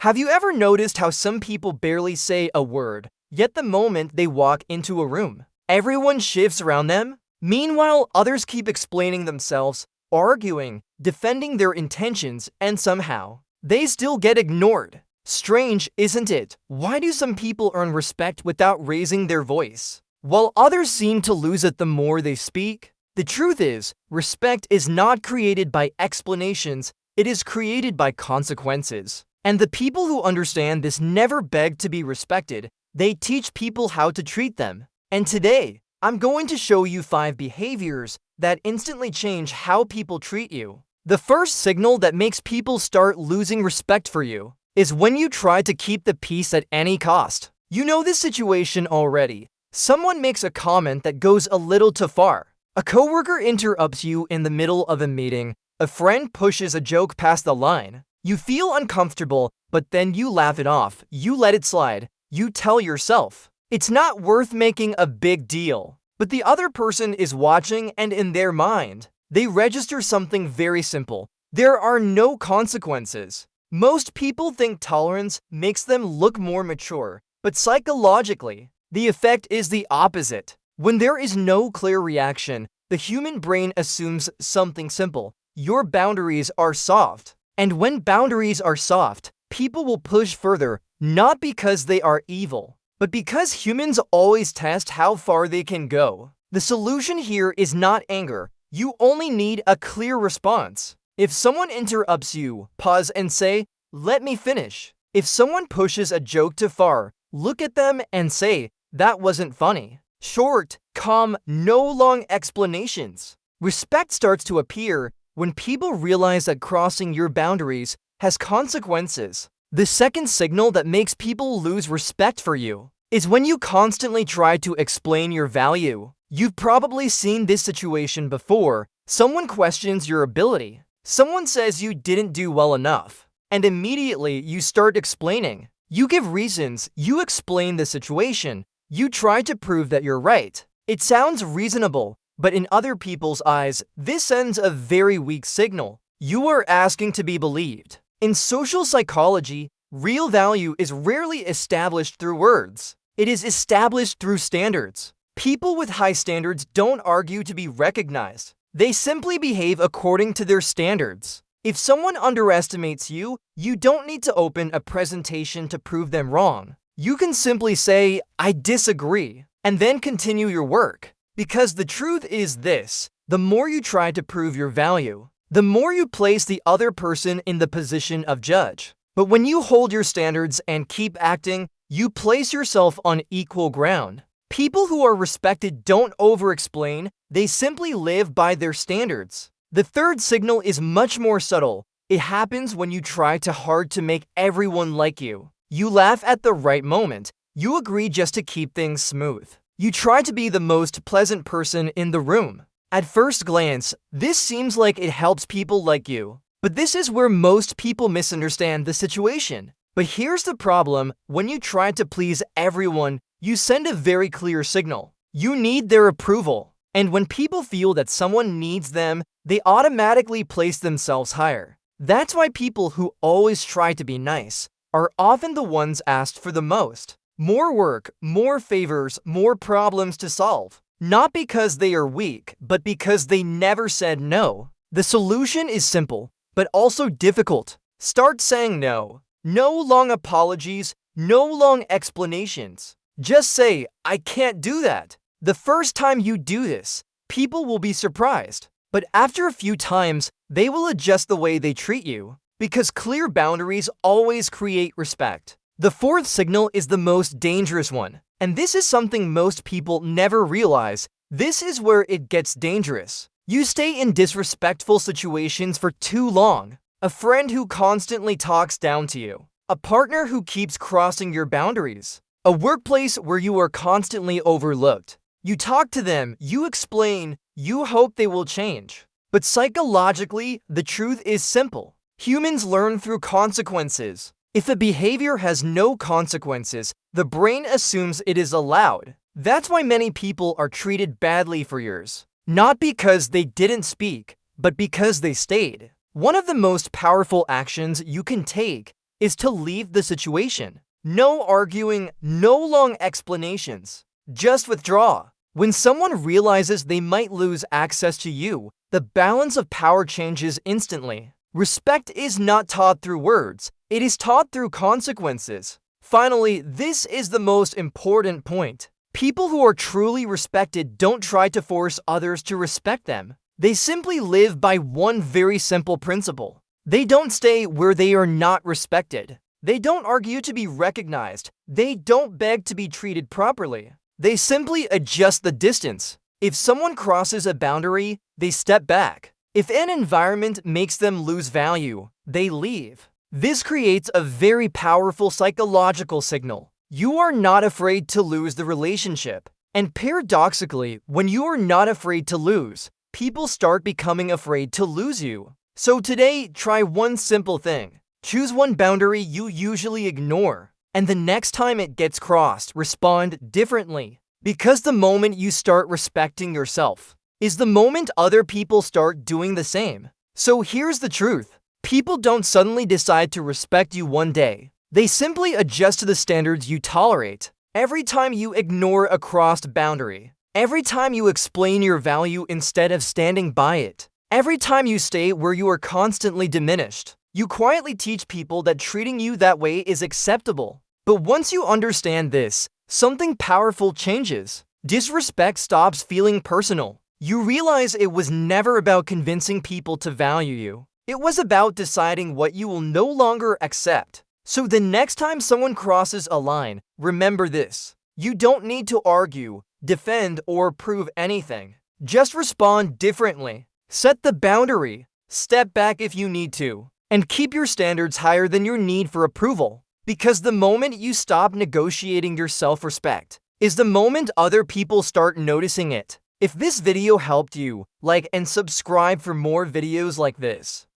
Have you ever noticed how some people barely say a word, yet the moment they walk into a room, everyone shifts around them? Meanwhile, others keep explaining themselves, arguing, defending their intentions, and somehow, they still get ignored. Strange, isn't it? Why do some people earn respect without raising their voice, while others seem to lose it the more they speak? The truth is, respect is not created by explanations, it is created by consequences. And the people who understand this never beg to be respected, they teach people how to treat them. And today, I'm going to show you 5 behaviors that instantly change how people treat you. The first signal that makes people start losing respect for you is when you try to keep the peace at any cost. You know this situation already. Someone makes a comment that goes a little too far. A coworker interrupts you in the middle of a meeting. A friend pushes a joke past the line. You feel uncomfortable, but then you laugh it off. You let it slide. You tell yourself, it's not worth making a big deal. But the other person is watching, and in their mind, they register something very simple. There are no consequences. Most people think tolerance makes them look more mature, but psychologically, the effect is the opposite. When there is no clear reaction, the human brain assumes something simple. Your boundaries are soft. And when boundaries are soft, people will push further, not because they are evil, but because humans always test how far they can go. The solution here is not anger. You only need a clear response. If someone interrupts you, pause and say, "Let me finish." If someone pushes a joke too far, look at them and say, "That wasn't funny." Short, calm, no long explanations. Respect starts to appear when people realize that crossing your boundaries has consequences. The second signal that makes people lose respect for you is when you constantly try to explain your value. You've probably seen this situation before. Someone questions your ability. Someone says you didn't do well enough, and immediately you start explaining. You give reasons, you explain the situation, you try to prove that you're right. It sounds reasonable, but in other people's eyes, this sends a very weak signal. You are asking to be believed. In social psychology, real value is rarely established through words. It is established through standards. People with high standards don't argue to be recognized. They simply behave according to their standards. If someone underestimates you, you don't need to open a presentation to prove them wrong. You can simply say, "I disagree," and then continue your work. Because the truth is this, the more you try to prove your value, the more you place the other person in the position of judge. But when you hold your standards and keep acting, you place yourself on equal ground. People who are respected don't over-explain, they simply live by their standards. The third signal is much more subtle. It happens when you try too hard to make everyone like you. You laugh at the right moment. You agree just to keep things smooth. You try to be the most pleasant person in the room. At first glance, this seems like it helps people like you. But this is where most people misunderstand the situation. But here's the problem. When you try to please everyone, you send a very clear signal. You need their approval. And when people feel that someone needs them, they automatically place themselves higher. That's why people who always try to be nice are often the ones asked for the most. More work, more favors, more problems to solve. Not because they are weak, but because they never said no. The solution is simple, but also difficult. Start saying no. No long apologies, no long explanations. Just say, "I can't do that." The first time you do this, people will be surprised. But after a few times, they will adjust the way they treat you. Because clear boundaries always create respect. The fourth signal is the most dangerous one. And this is something most people never realize. This is where it gets dangerous. You stay in disrespectful situations for too long. A friend who constantly talks down to you. A partner who keeps crossing your boundaries. A workplace where you are constantly overlooked. You talk to them, you explain, you hope they will change. But psychologically, the truth is simple. Humans learn through consequences. If a behavior has no consequences, the brain assumes it is allowed. That's why many people are treated badly for years. Not because they didn't speak, but because they stayed. One of the most powerful actions you can take is to leave the situation. No arguing, no long explanations. Just withdraw. When someone realizes they might lose access to you, the balance of power changes instantly. Respect is not taught through words, it is taught through consequences. Finally, this is the most important point. People who are truly respected don't try to force others to respect them. They simply live by one very simple principle. They don't stay where they are not respected. They don't argue to be recognized. They don't beg to be treated properly. They simply adjust the distance. If someone crosses a boundary, they step back. If an environment makes them lose value, they leave. This creates a very powerful psychological signal. You are not afraid to lose the relationship. And paradoxically, when you are not afraid to lose, people start becoming afraid to lose you. So today, try one simple thing. Choose one boundary you usually ignore, and the next time it gets crossed, respond differently. Because the moment you start respecting yourself is the moment other people start doing the same. So here's the truth. People don't suddenly decide to respect you one day. They simply adjust to the standards you tolerate. Every time you ignore a crossed boundary, every time you explain your value instead of standing by it, every time you stay where you are constantly diminished, you quietly teach people that treating you that way is acceptable. But once you understand this, something powerful changes. Disrespect stops feeling personal. You realize it was never about convincing people to value you. It was about deciding what you will no longer accept. So the next time someone crosses a line, remember this. You don't need to argue, defend, or prove anything. Just respond differently. Set the boundary. Step back if you need to. And keep your standards higher than your need for approval. Because the moment you stop negotiating your self-respect is the moment other people start noticing it. If this video helped you, like and subscribe for more videos like this.